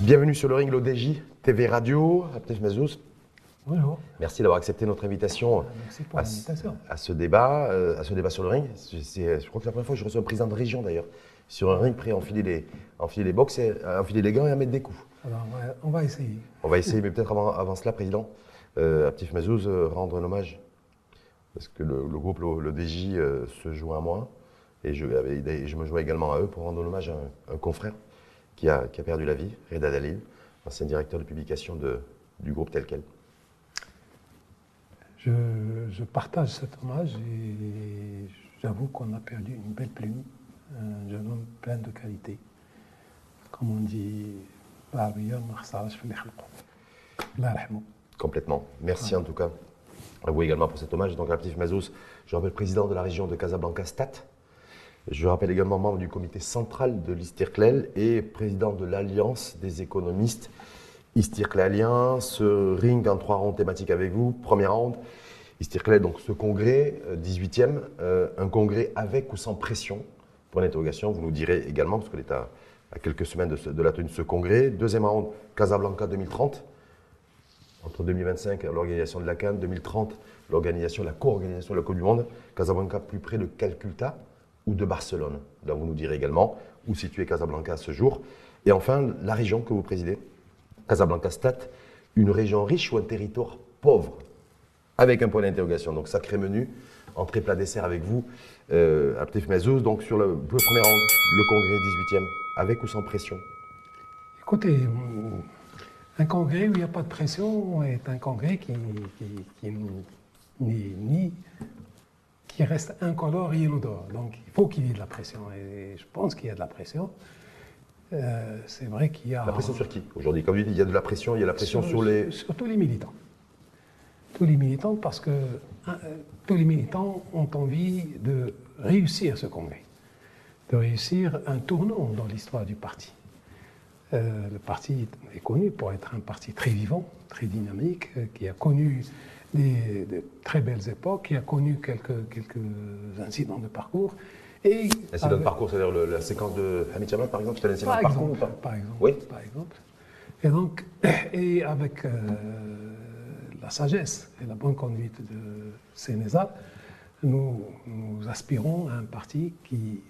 Bienvenue sur le ring, l'ODJ, TV Radio, Aptef Mazous. Bonjour. Merci d'avoir accepté notre invitation, à ce débat sur le ring. Je crois que c'est la première fois que je reçois un président de région d'ailleurs, sur un ring prêt à enfiler les box, à enfiler les gants et à mettre des coups. Alors, on va essayer. On va essayer, mais peut-être avant cela, président, Aptef Mazous, rendre un hommage, parce que le groupe, l'ODJ, se joint à moi, et je me joins également à eux pour rendre un hommage à un confrère qui a perdu la vie, Reda Dalil, ancien directeur de publication du groupe tel quel. Je partage cet hommage et j'avoue qu'on a perdu une belle plume, un jeune homme plein de qualité. Comme on dit, complètement. Merci en tout cas à vous également pour cet hommage. Donc Aptef Mazous, je rappelle président de la région de Casablanca-Stat. Je rappelle également membre du comité central de l'Istiqlal et président de l'Alliance des économistes Istiqlaliens. Ce ring en 3 rounds thématiques avec vous. Premier round, Istiqlal, donc ce congrès, 18e, un congrès avec ou sans pression, point d'interrogation, vous nous direz également, parce que l'État à quelques semaines de la tenue de ce congrès. Deuxième round, Casablanca 2030, entre 2025, l'organisation de la CAN, 2030, la co-organisation de la Coupe du Monde. Casablanca plus près de Calcutta ou de Barcelone. Là, vous nous direz également où situer Casablanca à ce jour. Et enfin, la région que vous présidez, Casablanca-Stat, une région riche ou un territoire pauvre, avec un point d'interrogation. Donc, sacré menu, entrée, plat, dessert avec vous, Aptef Mazous. Donc, sur le premier round, le congrès 18e, avec ou sans pression? Écoutez, un congrès où il n'y a pas de pression est un congrès qui reste incolore et inodore. Donc il faut qu'il y ait de la pression. Et je pense qu'il y a de la pression. C'est vrai qu'il y a... La pression sur qui aujourd'hui? Comme il dit, il y a de la pression, il y a la pression sur tous les militants. Tous les militants, parce que tous les militants ont envie de réussir ce congrès, de réussir un tournant dans l'histoire du parti. Le parti est connu pour être un parti très vivant, très dynamique, qui a connu de très belles époques, qui a connu quelques incidents de parcours. Incident de parcours, c'est-à-dire la séquence de Hamid Chamat, par exemple, c'était un incident de parcours ou pas? Par exemple. Oui. Par exemple. Et donc, avec la sagesse et la bonne conduite de Sénézal, nous aspirons à un parti qui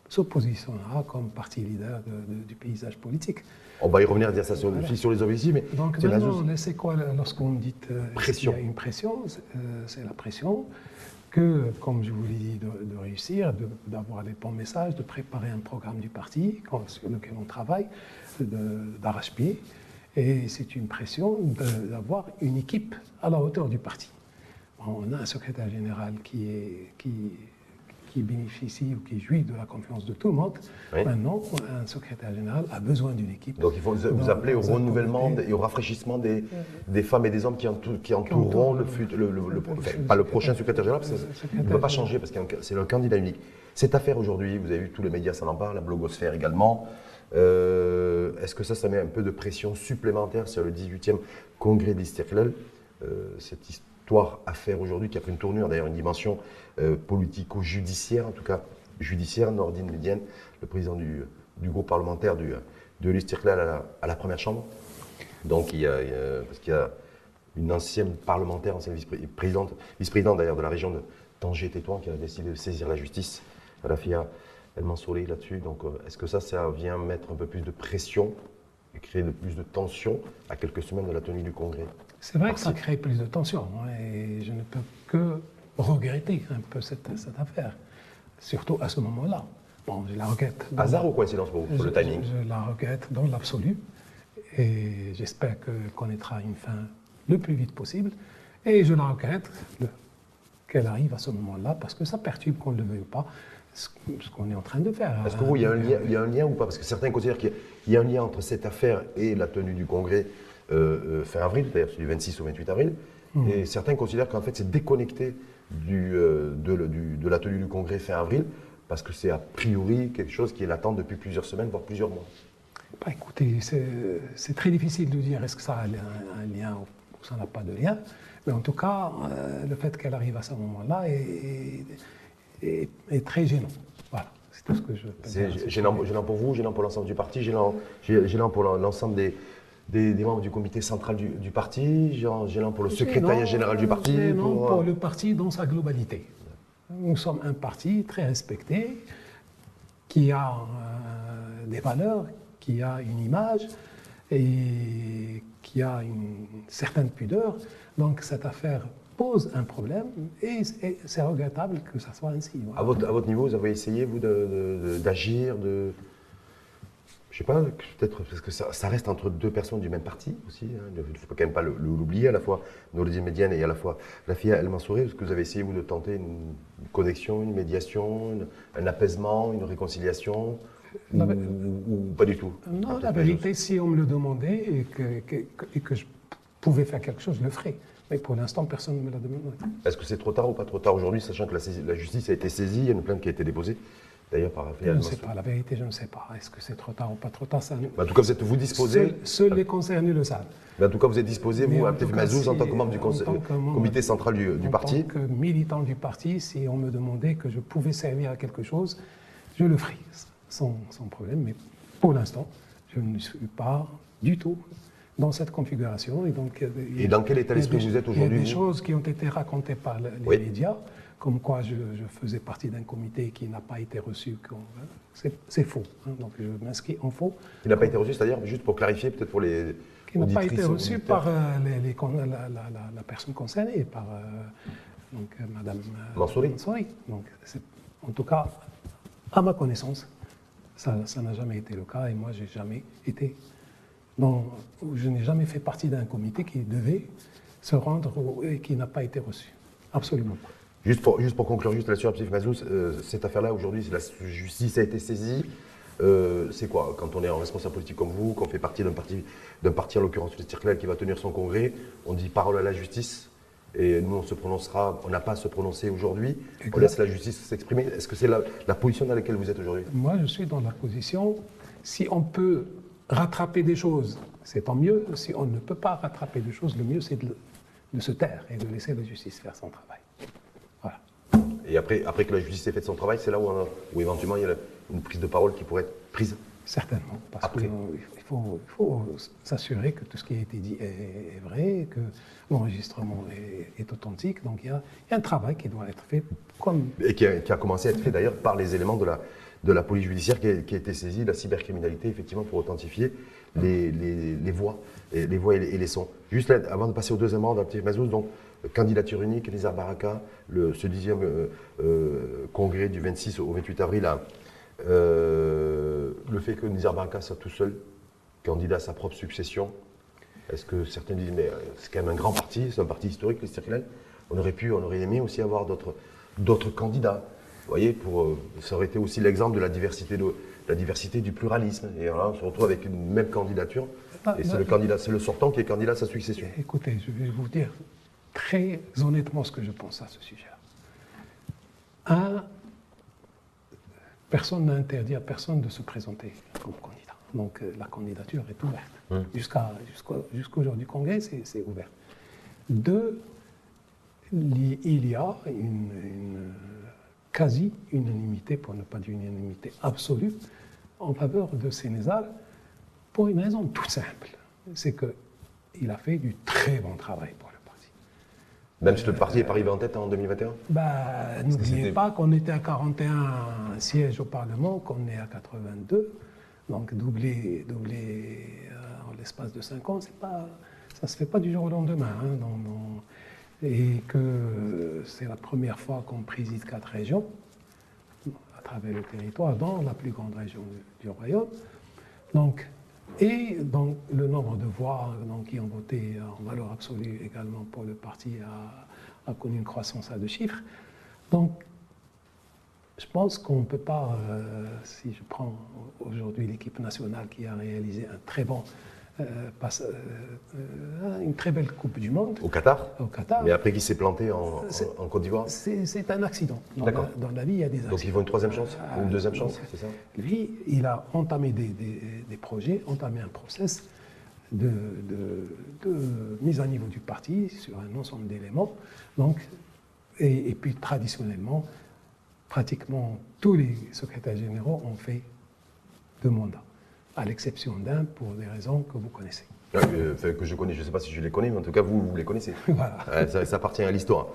s'oppositionnera comme parti leader du paysage politique. On va y revenir à dire ça sur les objectifs, mais... Donc maintenant, c'est quoi lorsqu'on dit pression. qu'il y a une pression? C'est la pression que, comme je vous l'ai dit, de réussir, d'avoir les bons messages, de préparer un programme du parti sur lequel on travaille, d'arrache-pied. Et c'est une pression d'avoir une équipe à la hauteur du parti. On a un secrétaire général qui bénéficie ou qui jouit de la confiance de tout le monde. Oui. Maintenant, un secrétaire général a besoin d'une équipe. Donc il faut vous appeler au renouvellement et au rafraîchissement des femmes et des hommes qui entoureront pas le prochain secrétaire général, parce qu'il ne peut pas changer, parce que c'est le candidat unique. Cette affaire aujourd'hui, vous avez vu, tous les médias s'en en parlent, la blogosphère également. Est-ce que ça met un peu de pression supplémentaire sur le 18e congrès d'Istiqlal, cette histoire à faire aujourd'hui, qui a pris une tournure, d'ailleurs une dimension politico-judiciaire, en tout cas judiciaire. Nordine Medienne, le président du groupe parlementaire de l'Istiqlal à la première chambre. Donc parce qu'il y a une ancienne parlementaire, ancienne vice-présidente d'ailleurs de la région de Tanger-Tétouan, qui a décidé de saisir la justice, Rafia El Mansouri là-dessus. Donc est-ce que ça vient mettre un peu plus de pression et créer plus de tension à quelques semaines de la tenue du congrès? C'est vrai que ça crée plus de tension, et je ne peux que regretter un peu cette affaire, surtout à ce moment-là. Bon, je la regrette. Hasard ou coïncidence pour vous, le timing? Je la regrette dans l'absolu, et j'espère qu'elle connaîtra une fin le plus vite possible, et je la regrette qu'elle arrive à ce moment-là, parce que ça perturbe, qu'on ne le veuille pas, ce qu'on est en train de faire. Est-ce que vous, il y a un lien ou pas? Parce que certains considèrent qu'il y a un lien entre cette affaire et la tenue du congrès fin avril, d'ailleurs c'est du 26 au 28 avril, et certains considèrent qu'en fait c'est déconnecté de la tenue du congrès fin avril, parce que c'est a priori quelque chose qui est latent depuis plusieurs semaines, voire plusieurs mois. Bah, écoutez, c'est très difficile de dire est-ce que ça a un lien ou ça n'a pas de lien, Mais en tout cas, le fait qu'elle arrive à ce moment-là est très gênant. Voilà, c'est tout ce que je peux dire. C'est gênant pour vous, gênant pour l'ensemble du parti, gênant pour l'ensemble des membres du comité central du parti, gênant pour le secrétariat général du parti. Pour le parti dans sa globalité. Nous sommes un parti très respecté, qui a des valeurs, qui a une image et qui a une certaine pudeur. Donc cette affaire pose un problème et c'est regrettable que ça soit ainsi. Voilà. À votre niveau, vous avez essayé, vous, d'agir, je sais pas, peut-être parce que ça reste entre deux personnes du même parti aussi. Hein. Il ne faut quand même pas l'oublier, à la fois Noureddine Médiane et à la fois Rafia El Mansouri. Est-ce que vous avez essayé, vous, de tenter une connexion, une médiation, un apaisement, une réconciliation ou pas du tout? Non, la vérité, si on me le demandait et que je pouvais faire quelque chose, je le ferais. Mais pour l'instant, personne ne me l'a demandé. Est-ce que c'est trop tard ou pas trop tard aujourd'hui, sachant que la justice a été saisie, il y a une plainte qui a été déposée? D'ailleurs, par Rafia El Mansouri. Je ne sais pas, la vérité, je ne sais pas. Est-ce que c'est trop tard ou pas trop tard ça... En tout cas, vous disposez. Seuls les concernés le savent. Mais en tout cas, vous êtes disposé, vous, Abdel Mazouz, en tant que membre du comité central du parti. En tant que militant du parti, si on me demandait que je pouvais servir à quelque chose, je le ferais, sans problème. Mais pour l'instant, je ne suis pas du tout dans cette configuration. Et dans quel état d'esprit vous êtes aujourd'hui? Il y a des choses qui ont été racontées par les médias, comme quoi je faisais partie d'un comité qui n'a pas été reçu. C'est faux. Hein, donc je m'inscris en faux. Qui n'a pas été reçu, c'est-à-dire, juste pour clarifier, peut-être pour les. Qui n'a pas été reçu par la personne concernée, par Madame Mansouri. Donc, en tout cas, à ma connaissance, ça n'a jamais été le cas. Et moi, je n'ai jamais fait partie d'un comité qui devait se rendre et qui n'a pas été reçu. Absolument pas. Juste pour conclure, juste là-dessus, Abdel Mazouz, cette affaire-là, aujourd'hui, la justice a été saisie. C'est quoi? Quand on est en responsable politique comme vous, qu'on fait partie d'un parti, en l'occurrence le Circlel, qui va tenir son congrès, on dit parole à la justice, et nous, on n'a pas à se prononcer aujourd'hui, on laisse la justice s'exprimer. Est-ce que c'est la position dans laquelle vous êtes aujourd'hui? Moi, je suis dans la position, si on peut rattraper des choses, c'est tant mieux. Si on ne peut pas rattraper des choses, le mieux, c'est de se taire et de laisser la justice faire son travail. Voilà. Et après que la justice ait fait son travail, c'est là où éventuellement il y a une prise de parole qui pourrait être prise? Certainement, parce qu'il faut s'assurer que tout ce qui a été dit est vrai, que l'enregistrement est authentique. Donc il y a un travail qui doit être fait. Et qui a commencé à être fait d'ailleurs par les éléments de la police judiciaire qui a été saisie, la cybercriminalité, effectivement, pour authentifier les voix et les sons. Juste là, avant de passer au deuxième round, Abdel Mazouz, donc candidature unique, Nizar Baraka, ce 10e congrès du 26 au 28 avril, le fait que Nizar Baraka soit tout seul, candidat à sa propre succession, est-ce que certains disent, mais c'est quand même un grand parti, c'est un parti historique, le Circlel, on aurait aimé aussi avoir d'autres candidats. Vous voyez, ça aurait été aussi l'exemple de la diversité du pluralisme. Et là, on se retrouve avec une même candidature, et c'est le sortant qui est candidat à sa succession. Écoutez, je vais vous dire très honnêtement ce que je pense à ce sujet-là. Personne n'a interdit à personne de se présenter comme candidat. Donc la candidature est ouverte. Jusqu'au jour du congrès, c'est ouvert. 2, il y a une quasi-unanimité, pour ne pas dire une unanimité absolue, en faveur de Sénézal, pour une raison toute simple. C'est qu'il a fait du très bon travail pour le parti. Même si le parti n'est pas arrivé en tête en 2021 ? N'oubliez pas qu'on était à 41 sièges au Parlement, qu'on est à 82. Donc doubler en l'espace de 5 ans, ça ne se fait pas du jour au lendemain. Et que c'est la première fois qu'on préside 4 régions à travers le territoire, dans la plus grande région du royaume. Et le nombre de voix qui ont voté en valeur absolue également pour le parti a connu une croissance à 2 chiffres. Donc, je pense qu'on ne peut pas, si je prends aujourd'hui l'équipe nationale qui a réalisé un très bon, une très belle Coupe du Monde. Au Qatar. Mais après qui s'est planté en Côte d'Ivoire. C'est un accident. Dans la vie, il y a des accidents. Donc il faut une 3e chance, ou une 2e chance, c'est ça? Lui, il a entamé des projets, entamé un process de mise à niveau du parti sur un ensemble d'éléments. Donc, et puis traditionnellement, pratiquement tous les secrétaires généraux ont fait 2 mandats, à l'exception d'un pour des raisons que vous connaissez. Que je connais, je ne sais pas si je les connais, mais en tout cas, vous les connaissez. Voilà. Ça appartient à l'histoire.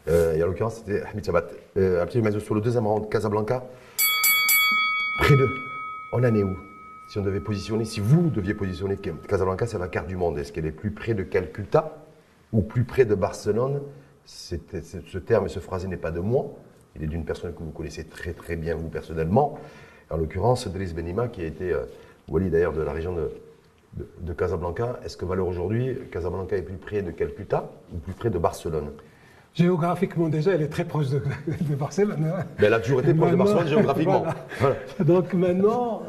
Et en l'occurrence, c'était Hamid Chabat. Abdelhamid Mazouz, sur le deuxième round, Casablanca, près de. On en est où? Si on devait positionner, si vous deviez positionner Casablanca sur la carte du monde, est-ce qu'elle est plus près de Calcutta ou plus près de Barcelone? Ce terme et ce phrasé n'est pas de moi, il est d'une personne que vous connaissez très très bien vous personnellement. En l'occurrence, Driss Benima, qui a été wali d'ailleurs de la région de Casablanca. Est-ce que valeur aujourd'hui, Casablanca est plus près de Calcutta ou plus près de Barcelone? Géographiquement, déjà, elle est très proche de Barcelone. Hein. Mais elle a toujours été proche de Barcelone géographiquement. Voilà. Donc maintenant,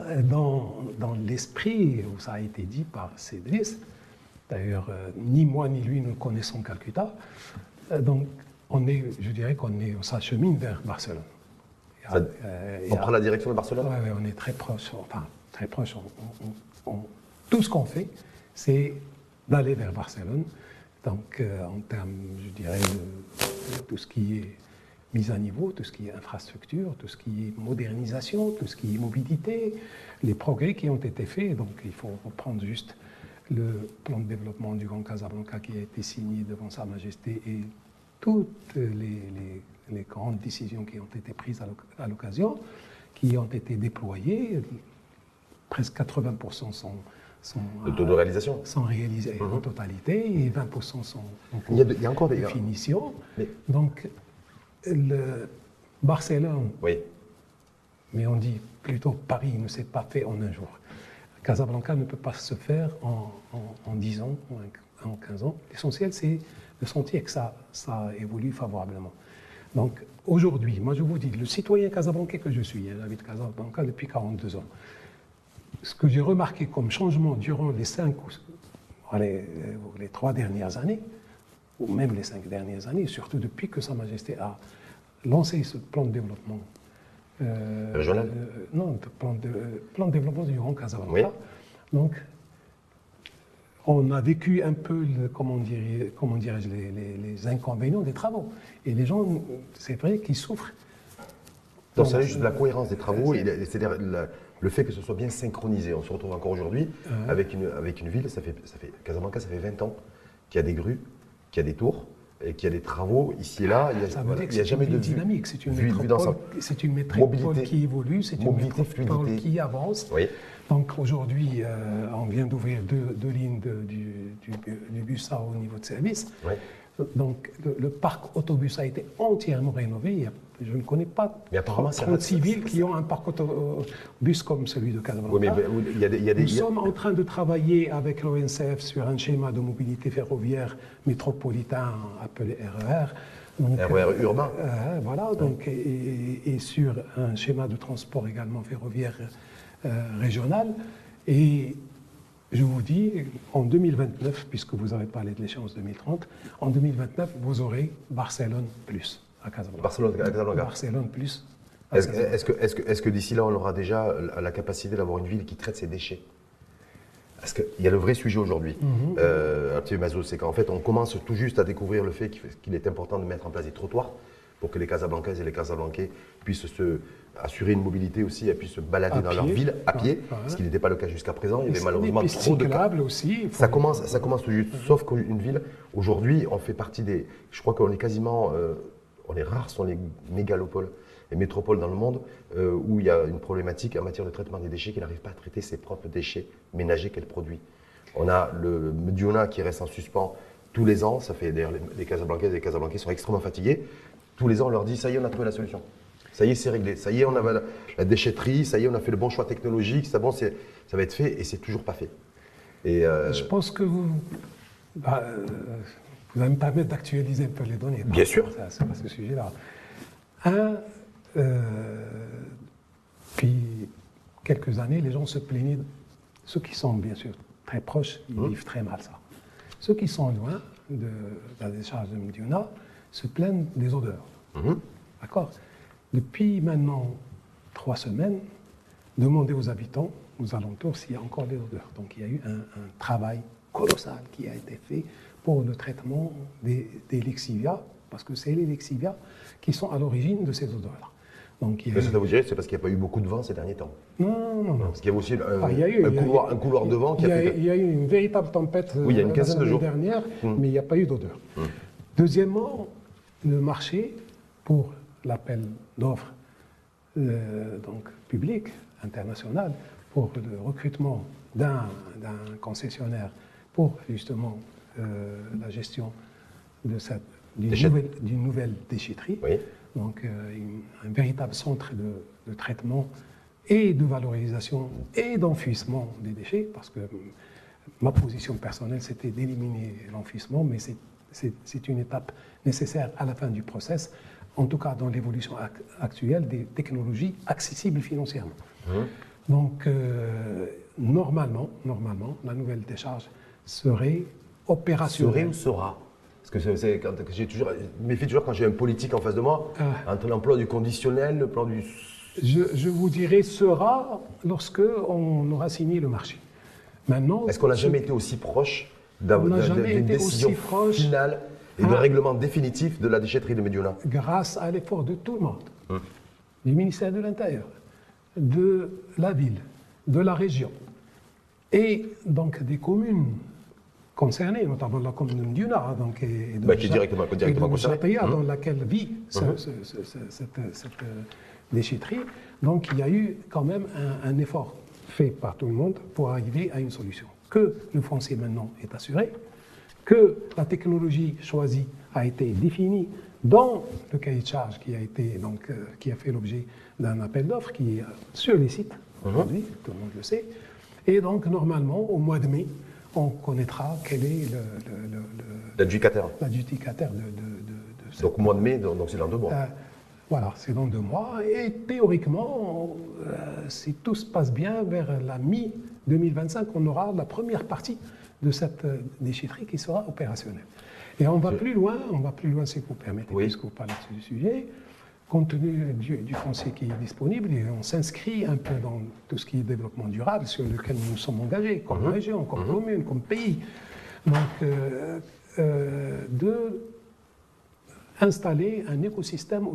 dans l'esprit où ça a été dit par Cédric, d'ailleurs, ni moi ni lui ne connaissons Calcutta, donc je dirais qu'on s'achemine vers Barcelone. On prend la direction de Barcelone? Oui, on est très proche. Enfin, très proche. Tout ce qu'on fait, c'est d'aller vers Barcelone. Donc, en termes, je dirais, de tout ce qui est mise à niveau, tout ce qui est infrastructure, tout ce qui est modernisation, tout ce qui est mobilité, les progrès qui ont été faits. Donc, il faut reprendre juste le plan de développement du Grand Casablanca qui a été signé devant Sa Majesté et toutes les grandes décisions qui ont été prises à l'occasion, qui ont été déployées. Presque 80% le taux de réalisation sont réalisés en totalité et 20% sont en cours il y a encore des finition. Donc, Barcelone, oui. Mais on dit plutôt Paris ne s'est pas fait en un jour. Casablanca ne peut pas se faire en 10 ans, en 15 ans. L'essentiel, c'est de sentir que ça évolue favorablement. Donc, aujourd'hui, moi je vous dis, le citoyen casablancais que je suis, j'habite Casablanca depuis 42 ans, ce que j'ai remarqué comme changement durant les 3 dernières années, ou même les 5 dernières années, surtout depuis que Sa Majesté a lancé ce plan de développement régional, non, plan de développement du Grand Casablanca. Oui. Donc, on a vécu un peu, comment dirais-je, les inconvénients des travaux. Et les gens, c'est vrai qu'ils souffrent. Donc, c'est juste de la cohérence des travaux, c'est-à-dire le fait que ce soit bien synchronisé. On se retrouve encore aujourd'hui avec une ville, Casablanca, ça fait 20 ans qu'il y a des grues, qu'il y a des tours, et qu'il y a des travaux ici et là. Il n'y a jamais de dynamique. C'est une métropole mobilité, qui évolue, c'est une métropole qui avance. Oui. Donc aujourd'hui, on vient d'ouvrir deux lignes du bus A au niveau de service. Oui. Donc le parc autobus a été entièrement rénové. Je ne connais pas 36 villes qui ont un parc autobus comme celui de Casablanca. Oui, mais Nous sommes en train de travailler avec l'ONCF sur un schéma de mobilité ferroviaire métropolitain appelé RER. Donc, RER urbain. Voilà, donc, et sur un schéma de transport également ferroviaire régional. Et je vous dis, en 2029, puisque vous avez parlé de l'échéance 2030, en 2029, vous aurez Barcelone plus à Casablanca. Barcelone plus. Est-ce que d'ici là, on aura déjà la capacité d'avoir une ville qui traite ses déchets? Parce qu'il y a le vrai sujet aujourd'hui, c'est qu'en fait, on commence tout juste à découvrir le fait qu'il est important de mettre en place des trottoirs pour que les Casablancaises et les Casablancais puissent assurer une mobilité aussi et puissent se balader dans leur ville à pied, ce qui n'était pas le cas jusqu'à présent. Il y avait malheureusement trop de cas. Aussi, ça commence tout juste, sauf qu'une ville, aujourd'hui, on fait partie des... Je crois qu'on est quasiment... on est rares sont les mégalopoles et métropoles dans le monde où il y a une problématique en matière de traitement des déchets qui n'arrive pas à traiter ses propres déchets ménagers qu'elle produit. On a le Mediona qui reste en suspens tous les ans. Ça fait d'ailleurs les Casablancaises et les Casablancais sont extrêmement fatigués. Tous les ans, on leur dit ça y est, on a trouvé la solution. Ça y est, c'est réglé. Ça y est, on a la déchetterie. Ça y est, on a fait le bon choix technologique. Ça va être fait et c'est toujours pas fait. Et je pense que vous allez me permettre d'actualiser un peu les données. Bien sûr. C'est à ce sujet-là. Depuis quelques années, les gens se plaignaient. Ceux qui sont bien sûr très proches, ils vivent très mal ça. Ceux qui sont loin de la décharge de Mediona se plaignent des odeurs. D'accord. Depuis maintenant 3 semaines, demandez aux habitants aux alentours s'il y a encore des odeurs. Donc il y a eu un travail colossal qui a été fait pour le traitement des lixivias, parce que c'est les lixivias qui sont à l'origine de ces odeurs-là. Donc, Mais ça vous dirait, c'est parce qu'il n'y a pas eu beaucoup de vent ces derniers temps. Non. Parce qu'il y a aussi un couloir de vent qui a fait... Il y a eu une véritable tempête il y a une quinzaine de jours dernière, mais il n'y a pas eu d'odeur. Deuxièmement, le marché pour l'appel d'offres donc public, international, pour le recrutement d'un concessionnaire pour justement la gestion d'une nouvelle déchetterie. Oui. Donc un véritable centre de traitement et de valorisation et d'enfouissement des déchets, parce que ma position personnelle, c'était d'éliminer l'enfouissement, mais c'est une étape nécessaire à la fin du process, en tout cas dans l'évolution actuelle des technologies accessibles financièrement. Donc normalement, la nouvelle décharge serait opérationnelle. Serait ou sera? Parce que je me méfie toujours quand j'ai un politique en face de moi, entre l'emploi du conditionnel, le plan du... Je vous dirais sera lorsque on aura signé le marché. Maintenant, est-ce qu'on n'a jamais été aussi proche d'une décision finale et de règlement définitif de la déchetterie de Médiouna? Grâce à l'effort de tout le monde, du ministère de l'Intérieur, de la ville, de la région et donc des communes concernés, notamment la commune de Médiouna, et qui est directement concernée, dans laquelle vit cette déchetterie. Donc il y a eu quand même un effort fait par tout le monde pour arriver à une solution. Que le foncier maintenant est assuré, que la technologie choisie a été définie dans le cahier de charge qui a fait l'objet d'un appel d'offres qui est sur les sites aujourd'hui, tout le monde le sait. Et donc normalement, au mois de mai, on connaîtra quel est l'adjudicataire. de donc, mois de mai, donc c'est dans 2 mois. Voilà, c'est dans 2 mois. Et théoriquement, si tout se passe bien, vers la mi-2025, on aura la première partie de cette déchetterie qui sera opérationnelle. Et on va plus loin si vous permettez, puisque vous parlez du sujet. Compte tenu du foncier qui est disponible, et on s'inscrit un peu dans tout ce qui est développement durable sur lequel nous sommes engagés, comme région, comme commune, comme pays. Donc, d'installer un écosystème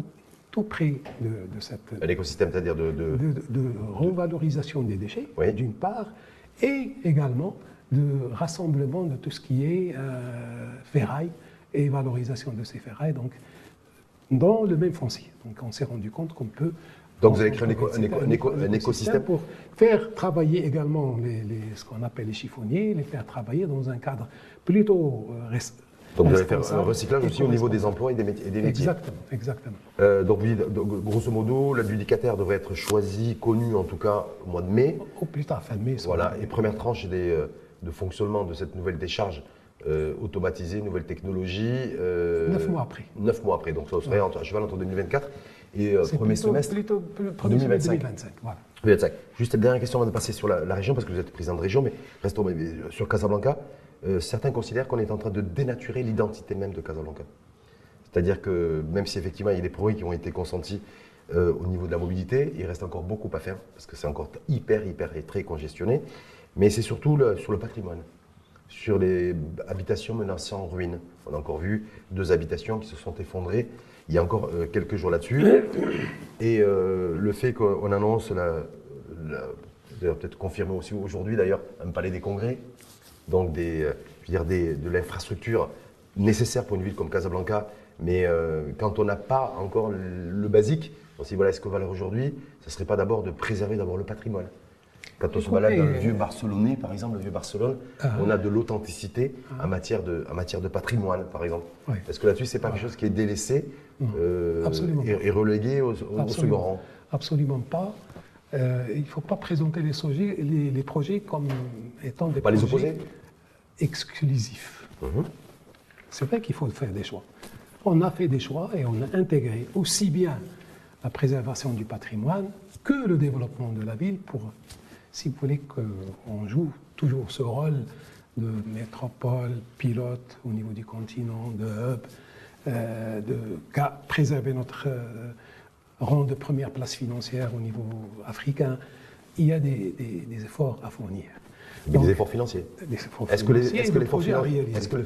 tout près de cette... Un écosystème, c'est-à-dire de revalorisation des déchets, d'une part, et également de rassemblement de tout ce qui est ferraille et valorisation de ces ferrailles. Donc, dans le même foncier. Donc on s'est rendu compte qu'on peut... Donc vous avez créé un écosystème pour faire travailler également ce qu'on appelle les chiffonniers, les faire travailler dans un cadre plutôt donc vous allez faire un recyclage aussi au niveau des emplois et des métiers. Exactement. Donc grosso modo, l'adjudicataire devrait être choisi, connu en tout cas au mois de mai. Au plus tard, fin mai. Voilà, et première tranche de fonctionnement de cette nouvelle décharge automatisée, nouvelle technologie. 9 mois après. 9 mois après, donc ça serait à cheval entre 2024 et premier semestre premier 2025. Voilà. 2025. Juste une dernière question avant de passer sur la région, parce que vous êtes président de région, mais restons sur Casablanca. Certains considèrent qu'on est en train de dénaturer l'identité même de Casablanca. C'est-à-dire que même si effectivement il y a des progrès qui ont été consentis au niveau de la mobilité, il reste encore beaucoup à faire, parce que c'est encore hyper et très congestionné. Mais c'est surtout sur le patrimoine, sur les habitations menacées en ruine. On a encore vu 2 habitations qui se sont effondrées il y a encore quelques jours là-dessus. Et le fait qu'on annonce, peut-être confirmé aussi aujourd'hui d'ailleurs, un palais des congrès, donc de l'infrastructure nécessaire pour une ville comme Casablanca, mais quand on n'a pas encore le basique, on se dit voilà, ce qu'on va faire aujourd'hui, ce ne serait pas d'abord de préserver d'abord le patrimoine. Quand on se balade dans le vieux Barcelonais, par exemple, le vieux Barcelone, on a de l'authenticité en matière de patrimoine, par exemple. Oui. Est-ce que là-dessus, ce n'est pas quelque chose qui est délaissé et relégué au second rang? Absolument pas. Il ne faut pas présenter les projets comme étant des projets exclusifs. C'est vrai qu'il faut faire des choix. On a fait des choix et on a intégré aussi bien la préservation du patrimoine que le développement de la ville pour, si vous voulez, qu'on joue toujours ce rôle de métropole, pilote au niveau du continent, de hub, de préserver notre rang de première place financière au niveau africain. il y a des efforts à fournir. Mais des efforts financiers. Est-ce que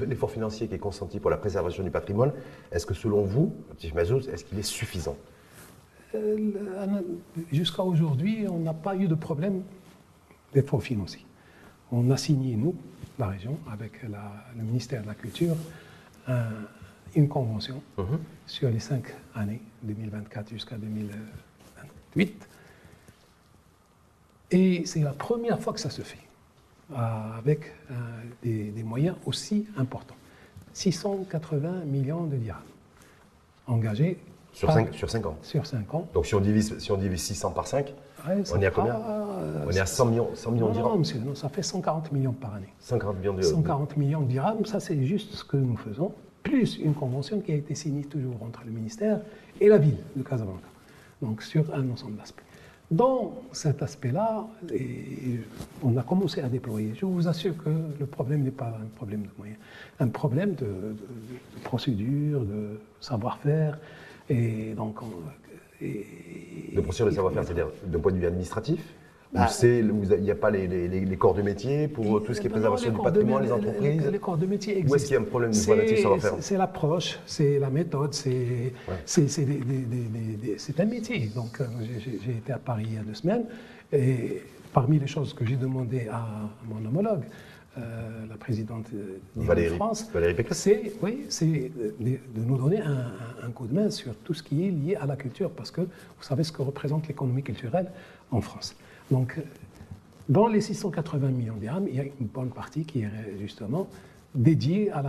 l'effort financier qui est consenti pour la préservation du patrimoine, est-ce que selon vous, Latif Mazouz, est-ce qu'il est suffisant? Jusqu'à aujourd'hui, on n'a pas eu de problème d'efforts financiers. On a signé, nous, la région, avec le ministère de la Culture, une convention sur les 5 années, 2024 jusqu'à 2028. Et c'est la première fois que ça se fait, avec des moyens aussi importants. 680 millions de dirhams engagés. Sur 5 ans. Sur 5 ans. Donc si on divise 600 par 5, on est à combien? On est à 100 millions de dirhams. Non, ça fait 140 millions par année. 140 millions de dirhams. 140 millions de dirhams, ça c'est juste ce que nous faisons, plus une convention qui a été signée toujours entre le ministère et la ville de Casablanca. Donc sur un ensemble d'aspects. Dans cet aspect-là, on a commencé à déployer. Je vous assure que le problème n'est pas un problème de moyens, un problème de procédure, de savoir-faire. Et donc, de procédure de savoir-faire, c'est-à-dire d'un point de vue administratif, il n'y a pas les corps de métier pour tout ce qui est préservation du patrimoine, les entreprises. Les corps de métier existent. Où est-ce qu'il y a un problème de savoir-faire? C'est l'approche, c'est la méthode, c'est un métier. Donc, j'ai été à Paris il y a 2 semaines, et parmi les choses que j'ai demandé à mon homologue, la présidente de France, c'est de nous donner un coup de main sur tout ce qui est lié à la culture, parce que vous savez ce que représente l'économie culturelle en France. Donc, dans les 680 millions de dirhams, il y a une bonne partie qui est justement dédiée à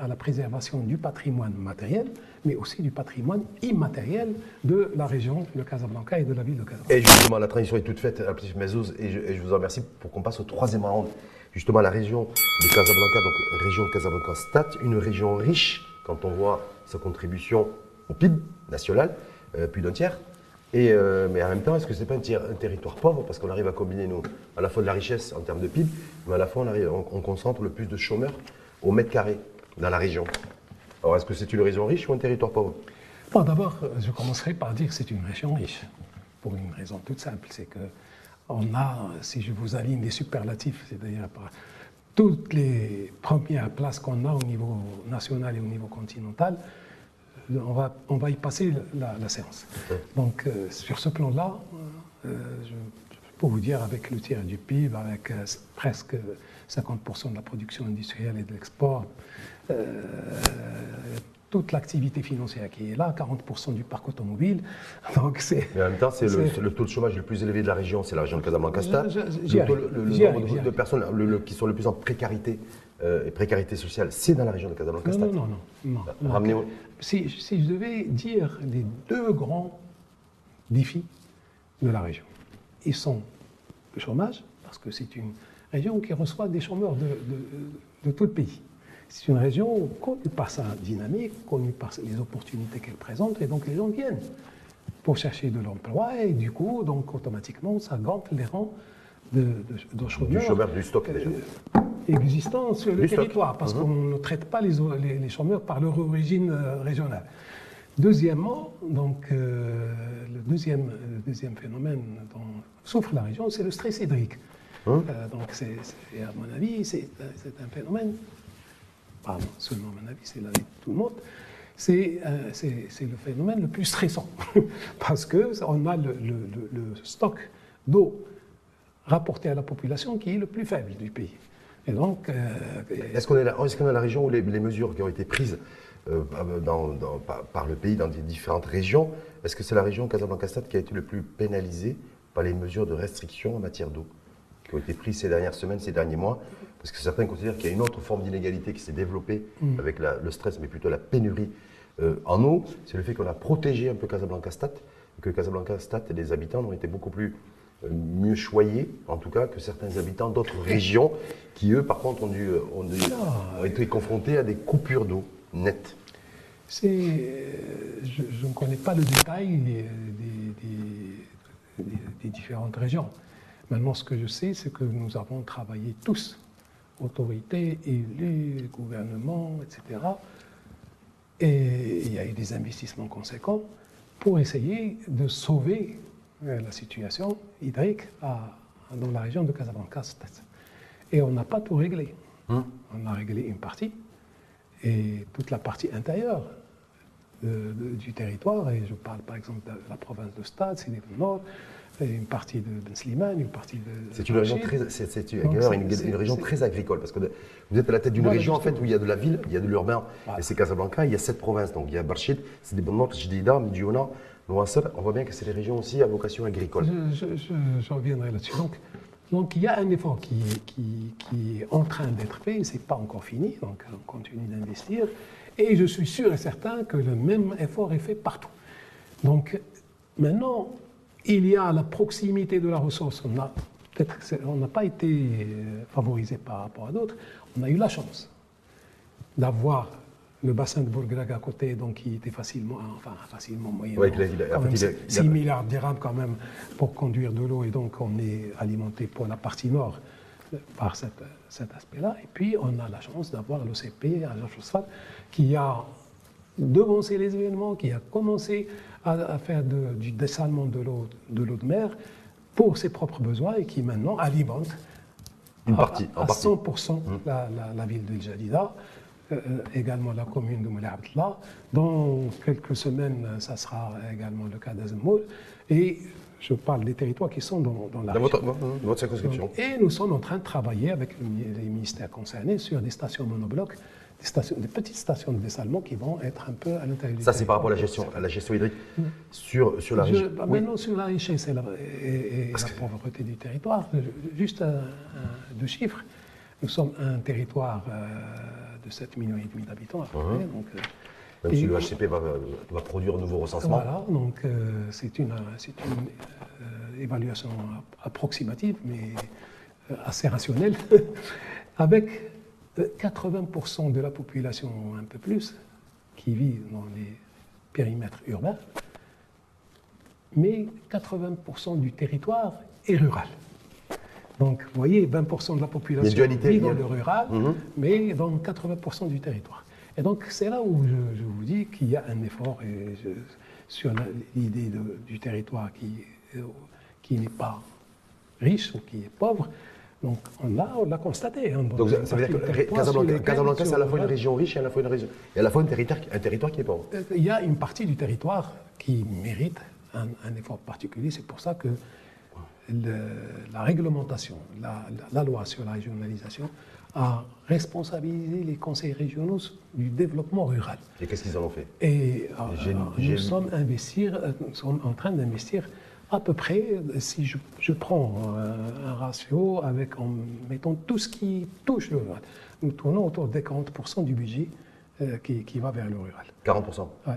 la préservation du patrimoine matériel, mais aussi du patrimoine immatériel de la région de Casablanca et de la ville de Casablanca. Et justement, la transition est toute faite, Latif Mazouz, et je vous en remercie pour qu'on passe au 3e round. Justement, la région de Casablanca, donc région de Casablanca-Stat, une région riche quand on voit sa contribution au PIB national, plus d'un tiers. Mais en même temps, est-ce que ce n'est pas un territoire pauvre? Parce qu'on arrive à combiner à la fois de la richesse en termes de PIB, mais à la fois on concentre le plus de chômeurs au mètre carré dans la région. Alors, est-ce que c'est une région riche ou un territoire pauvre? Bon, d'abord, je commencerai par dire que c'est une région riche, pour une raison toute simple, c'est que on a, si je vous aligne les superlatifs, c'est-à-dire toutes les premières places qu'on a au niveau national et au niveau continental, on va y passer la séance. Donc, sur ce plan-là, je peux vous dire, avec le tiers du PIB, avec presque 50% de la production industrielle et de l'export, toute l'activité financière qui est là, 40% du parc automobile. Donc mais en même temps, c'est le taux de chômage le plus élevé de la région, c'est la région de Casablanca-Stat. Le nombre de personnes qui sont le plus en précarité et précarité sociale, c'est dans la région de Casablanca-Stat. Non. Si je devais dire les 2 grands défis de la région, ils sont le chômage, parce que c'est une région qui reçoit des chômeurs de tout le pays. C'est une région connue par sa dynamique, connue par les opportunités qu'elle présente, et donc les gens viennent pour chercher de l'emploi, et du coup, donc automatiquement, ça gonfle les rangs de chômeurs. Du chômeur, du stock déjà. Existants sur le territoire, parce qu'on ne traite pas les chômeurs par leur origine régionale. Deuxièmement, donc, le deuxième phénomène dont souffre la région, c'est le stress hydrique. Donc, à mon avis, c'est un phénomène, pas seulement à mon avis, c'est l'avis de tout le monde, c'est le phénomène le plus stressant, parce qu'on a le stock d'eau rapporté à la population qui est le plus faible du pays. Et donc, est-ce qu'on est la région où les mesures qui ont été prises par le pays dans des différentes régions, est-ce que c'est la région Casablanca-Stat qui a été le plus pénalisée par les mesures de restriction en matière d'eau qui ont été prises ces dernières semaines, ces derniers mois? Parce que certains considèrent qu'il y a une autre forme d'inégalité qui s'est développée avec le stress, mais plutôt la pénurie en eau. C'est le fait qu'on a protégé un peu Casablanca-Stat, et que Casablanca-Stat et les habitants ont été beaucoup plus mieux choyés, en tout cas, que certains habitants d'autres régions qui, eux, par contre, ont été confrontés à des coupures d'eau nettes. Je ne connais pas le détail des différentes régions. Maintenant, ce que je sais, c'est que nous avons travaillé tous, autorités, élus, gouvernements, etc. Et il y a eu des investissements conséquents pour essayer de sauver la situation hydrique dans la région de Casablanca. Et on n'a pas tout réglé. On a réglé une partie, et toute la partie intérieure du territoire, et je parle par exemple de la province de Stade, c'est le nord, et une partie de Ben Slimane, une partie de... C'est une région une région très agricole, parce que vous êtes à la tête d'une région en fait, où il y a de la ville, il y a de l'urbain, et c'est Casablanca, il y a 7 provinces, donc il y a Barchid, c'est des bonnes Jdida, Mediouna, Nouassar, on voit bien que c'est des régions aussi à vocation agricole. Je reviendrai là-dessus. Donc il y a un effort qui est en train d'être fait, ce n'est pas encore fini, donc on continue d'investir. Et je suis sûr et certain que le même effort est fait partout. Donc maintenant, il y a la proximité de la ressource. On n'a pas été favorisé par rapport à d'autres. On a eu la chance d'avoir le bassin de Bourg-Graga à côté, donc qui était facilement moyen. Ouais, 6 milliards de dirhams quand même pour conduire de l'eau, et donc on est alimenté pour la partie nord par cet aspect-là. Et puis on a la chance d'avoir l'OCP à Georges qui a devancé les événements, qui a commencé à faire du dessalement de l'eau de mer pour ses propres besoins, et qui maintenant alimente une partie, à 100% la ville de Jdida. Également la commune de Moulay Abdallah. Dans quelques semaines, ça sera également le cas d'Azemmour. Et je parle des territoires qui sont dans la région. Votre circonscription. Et nous sommes en train de travailler avec les ministères concernés sur des stations monoblocs, des petites stations de dessalement qui vont être un peu à l'intérieur du territoire. Ça, c'est par rapport à la gestion hydrique sur la région. Maintenant, sur la richesse et la pauvreté du territoire, juste deux chiffres. Nous sommes un territoire de 7,5 millions d'habitants à peu près. Donc, même si le HCP va produire un nouveau recensement. Voilà, donc c'est une évaluation approximative, mais assez rationnelle, avec 80% de la population, un peu plus, qui vit dans les périmètres urbains, mais 80% du territoire est rural. Donc, vous voyez, 20% de la population vit dans le rural, mais dans 80% du territoire. Et donc, c'est là où je vous dis qu'il y a un effort sur l'idée du territoire qui n'est pas riche ou qui est pauvre. Donc, on l'a constaté. Donc, ça veut dire que Casablanca, c'est à la fois une région riche et à la fois un territoire qui est pauvre. Il y a une partie du territoire qui mérite un effort particulier. C'est pour ça que la réglementation, la loi sur la régionalisation a responsabilisé les conseils régionaux du développement rural. Et qu'est-ce qu'ils en ont fait? Et nous sommes en train d'investir à peu près, si je prends un ratio en mettant tout ce qui touche le rural, nous tournons autour de 40% du budget qui va vers le rural. 40%? Ouais.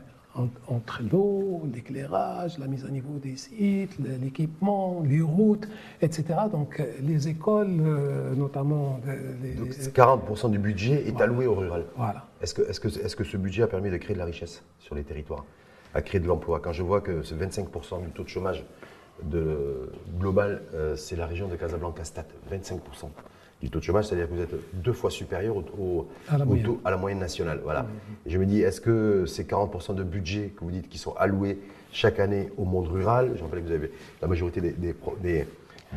Entre l'eau, l'éclairage, la mise à niveau des sites, l'équipement, les routes, etc. Donc les écoles, notamment... Donc 40% du budget est alloué au rural. Voilà. Est-ce que ce budget a permis de créer de la richesse sur les territoires, à créer de l'emploi? Quand je vois que ce 25% du taux de chômage global, c'est la région de Casablanca-Stade, 25% du taux de chômage, c'est-à-dire que vous êtes 2 fois supérieur à la moyenne nationale. Voilà. Et je me dis, est-ce que ces 40% de budget que vous dites qui sont alloués chaque année au monde rural, je rappelle que vous avez la majorité des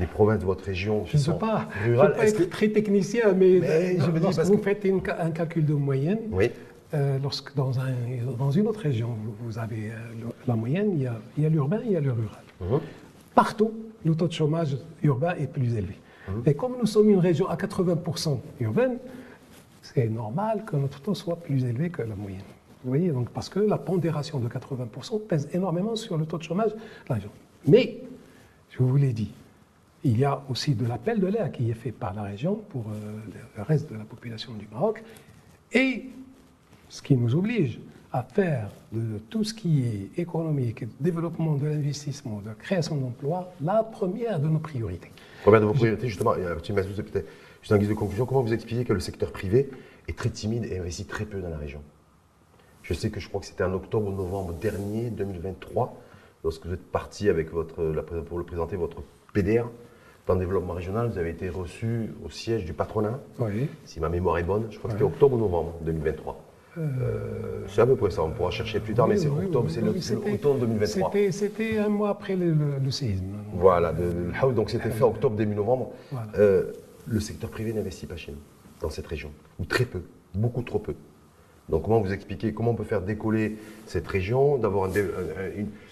provinces de votre région qui sont rurales. Je ne peux pas être très technicien, mais lorsque vous faites un calcul de moyenne, oui. Lorsque dans une autre région, vous avez la moyenne, il y a l'urbain, il y a le rural. Partout, le taux de chômage urbain est plus élevé. Et comme nous sommes une région à 80% urbaine, c'est normal que notre taux soit plus élevé que la moyenne. Vous voyez, donc, parce que la pondération de 80% pèse énormément sur le taux de chômage de la région. Mais, je vous l'ai dit, il y a aussi de l'appel de l'air qui est fait par la région pour le reste de la population du Maroc. Et ce qui nous oblige à faire de tout ce qui est économique, développement de l'investissement, de création d'emplois, la première de nos priorités. Première de vos priorités, justement, peut-être juste en guise de conclusion, comment vous expliquez que le secteur privé est très timide et investit très peu dans la région? Je sais que je crois que c'était en octobre ou novembre dernier, 2023, lorsque vous êtes parti avec pour le présenter votre PDR, plan de développement régional, vous avez été reçu au siège du patronat, oui. Si ma mémoire est bonne, je crois que c'était octobre ou novembre 2023. C'est à peu près ça, on pourra chercher plus tard, mais c'est octobre, c'est l'automne 2023. C'était un mois après le séisme. Voilà, donc c'était fait octobre, début novembre. Voilà. Le secteur privé n'investit pas chez nous, dans cette région, ou très peu, beaucoup trop peu. Donc comment vous expliquer, comment on peut faire décoller cette région, d'avoir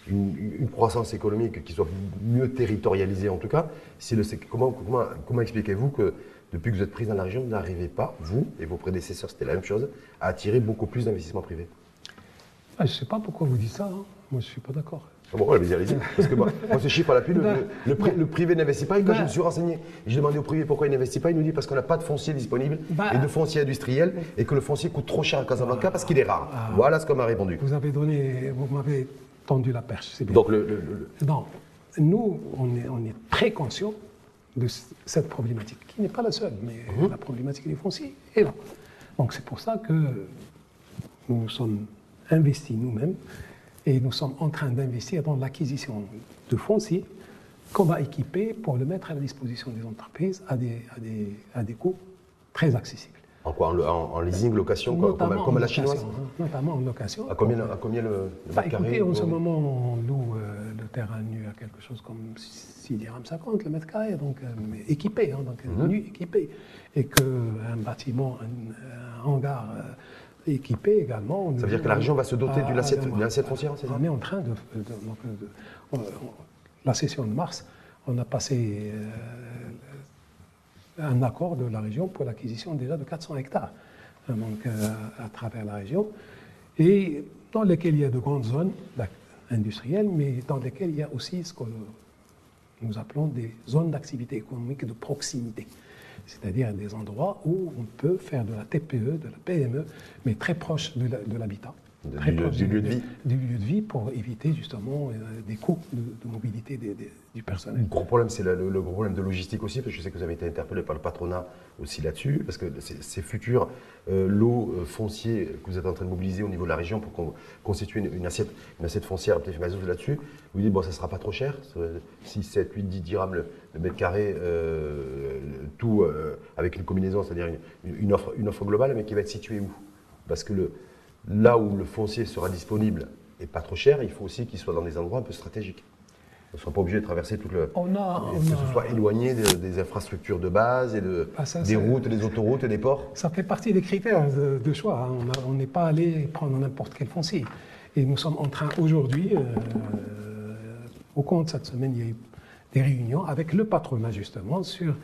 une croissance économique qui soit mieux territorialisée en tout cas, comment expliquez-vous que depuis que vous êtes pris dans la région, vous n'arrivez pas, vous et vos prédécesseurs, c'était la même chose, à attirer beaucoup plus d'investissements privés? Je ne sais pas pourquoi vous dites ça, hein. Moi je ne suis pas d'accord. Ah bon, allez-y. Parce que moi, ces chiffres à l'appui, le privé n'investit pas. Et quand je me suis renseigné, j'ai demandé au privé pourquoi il n'investit pas. Il nous dit parce qu'on n'a pas de foncier disponible et de foncier industriel et que le foncier coûte trop cher à Casablanca parce qu'il est rare. Voilà ce qu'on m'a répondu. Vous m'avez tendu la perche, c'est bien. Donc Non, nous, on est très conscients de cette problématique, qui n'est pas la seule, mais la problématique des fonciers est là. Donc c'est pour ça que nous nous sommes investis nous-mêmes. Et nous sommes en train d'investir dans l'acquisition de fonciers qu'on va équiper pour le mettre à la disposition des entreprises à des coûts très accessibles. En quoi? En leasing, location, comme à la chinoise? Notamment en location. À combien le mètre carré? Écoutez, en ce moment, on loue le terrain nu à quelque chose comme 6,50 dirhams le mètre carré, donc équipé, nu équipé. Et qu'un bâtiment, un hangar équipé également. Ça veut dire que la région va se doter d'une assiette foncière, c'est ça? On est en train la session de mars, on a passé un accord de la région pour l'acquisition déjà de 400 hectares à travers la région, et dans lesquels il y a de grandes zones industrielles, mais dans lesquelles il y a aussi ce que nous appelons des zones d'activité économique de proximité. C'est-à-dire des endroits où on peut faire de la TPE, de la PME, mais très proche de l'habitat. Du lieu de vie. Du lieu de vie pour éviter justement des coûts de mobilité du personnel. Le gros problème, c'est le gros problème de logistique aussi, parce que je sais que vous avez été interpellé par le patronat aussi là-dessus, parce que ces futurs lots fonciers que vous êtes en train de mobiliser au niveau de la région pour constituer une assiette foncière là-dessus, vous dites, bon, ça ne sera pas trop cher, 6, 7, 8, 10 dirhams le mètre carré, tout avec une combinaison, c'est-à-dire une offre globale, mais qui va être située où? Parce que là où le foncier sera disponible et pas trop cher, il faut aussi qu'il soit dans des endroits un peu stratégiques. On ne soit pas obligé de traverser tout que ce soit éloigné des infrastructures de base et des routes, des autoroutes et des ports. Ça fait partie des critères de choix. On n'est pas allé prendre n'importe quel foncier. Et nous sommes en train aujourd'hui, au cours de cette semaine, il y a eu des réunions avec le patronat justement sur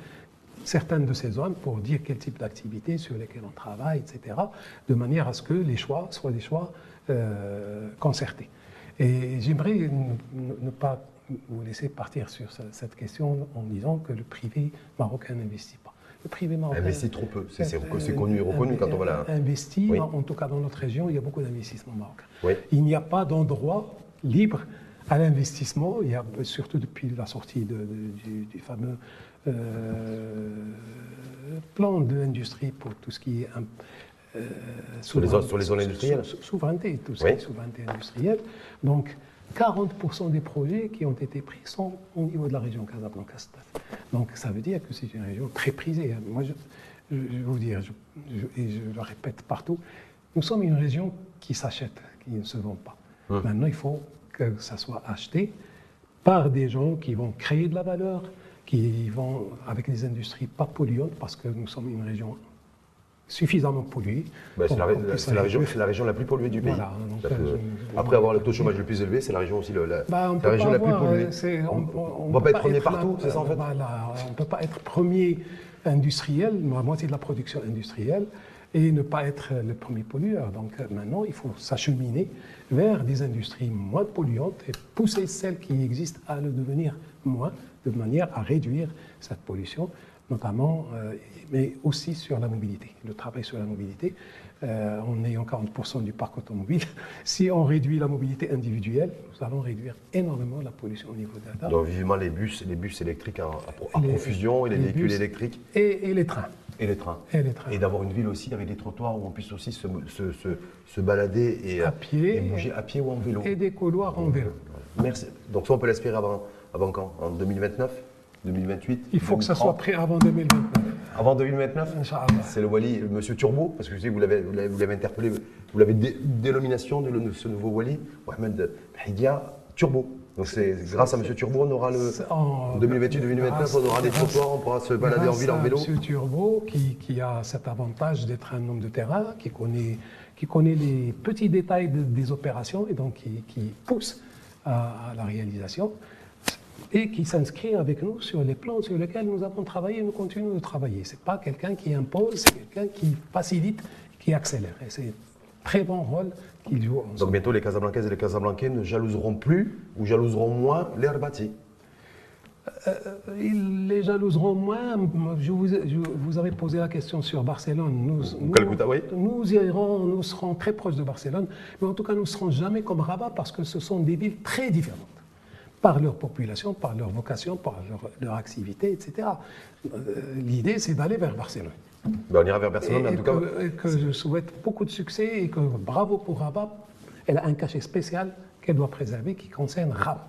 certaines de ces zones pour dire quel type d'activité sur lesquelles on travaille, etc., de manière à ce que les choix soient des choix concertés. Et j'aimerais ne pas vous laisser partir sur cette question en disant que le privé marocain n'investit pas. Le privé marocain investit trop peu, c'est connu et reconnu quand on va là. Investit, oui. En tout cas dans notre région, il y a beaucoup d'investissements marocains. Oui. Il n'y a pas d'endroit libre à l'investissement, il y a surtout depuis la sortie du fameux plan de l'industrie pour tout ce qui est sur les zones industrielles. Souveraineté, tout ce qui est souveraineté industrielle. Donc 40% des projets qui ont été pris sont au niveau de la région Casablanca-Stade. Donc ça veut dire que c'est une région très prisée. Moi, je vais vous dire, et je le répète partout, nous sommes une région qui s'achète, qui ne se vend pas. Maintenant, il faut que ça soit acheté par des gens qui vont créer de la valeur, qui vont avec des industries pas polluantes, parce que nous sommes une région suffisamment polluée. C'est la région la plus polluée du pays. Voilà, après avoir le taux de chômage le plus élevé, c'est la région aussi la région la plus polluée. On ne va pas être premier partout, c'est ça en fait? On ne peut pas être premier industriel, la moitié de la production industrielle, et ne pas être le premier pollueur. Donc maintenant, il faut s'acheminer vers des industries moins polluantes et pousser celles qui existent à le devenir moins, de manière à réduire cette pollution, notamment, mais aussi sur la mobilité, le travail sur la mobilité. En ayant 40% du parc automobile, si on réduit la mobilité individuelle, nous allons réduire énormément la pollution au niveau de la Donc vivement les bus électriques à profusion et les véhicules électriques. Et les trains. Et les trains. Et d'avoir une ville aussi avec des trottoirs où on puisse aussi se balader et bouger à pied ou en vélo. Et des couloirs en vélo. Merci. Donc ça, on peut l'espérer avant quand? En 2029 2028? Il faut 2030. Que ça soit prêt avant 2029. Avant 2029 c'est le Wali, le monsieur Turbo, parce que je sais que vous l'avez interpellé vous l'avez dénomination de ce nouveau Wali, Mohamed Hidia Turbo. Donc c'est grâce à M. Turbo, on aura en 2028-2029, on aura des trottoirs, on pourra se balader en ville en vélo. M. Turbo qui a cet avantage d'être un homme de terrain, qui connaît les petits détails des opérations et donc qui pousse à la réalisation et qui s'inscrit avec nous sur les plans sur lesquels nous avons travaillé et nous continuons de travailler. Ce n'est pas quelqu'un qui impose, c'est quelqu'un qui facilite, qui accélère. Et c'est un très bon rôle qu'il joue ensemble. Donc bientôt les Casablancaises et les Casablancais ne jalouseront plus ou jalouseront moins les Herbati. Ils les jalouseront moins. Vous avez posé la question sur Barcelone. Nous serons très proches de Barcelone, mais en tout cas, nous ne serons jamais comme Rabat parce que ce sont des villes très différentes par leur population, par leur vocation, par leur activité, etc. L'idée, c'est d'aller vers Barcelone. Ben, on ira vers Barcelone, en tout cas. Que je souhaite beaucoup de succès et que bravo pour Rabat. Elle a un cachet spécial qu'elle doit préserver qui concerne Rabat.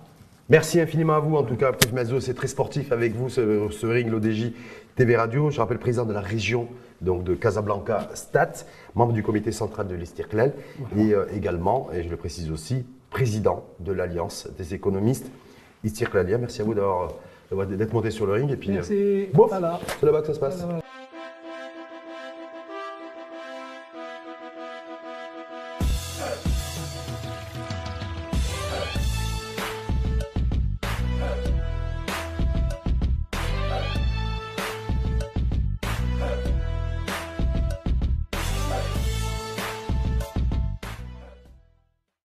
Merci infiniment à vous, en tout cas, Aptif Mazo, c'est très sportif avec vous, ce ring, l'ODJ TV Radio. Je rappelle, président de la région donc de Casablanca Stat, membre du comité central de l'Istiqlal et également, et je le précise aussi, président de l'Alliance des économistes Istiqlaliens. Merci à vous d'être monté sur le ring. Et puis, merci. Bouf, c'est là-bas que ça se passe.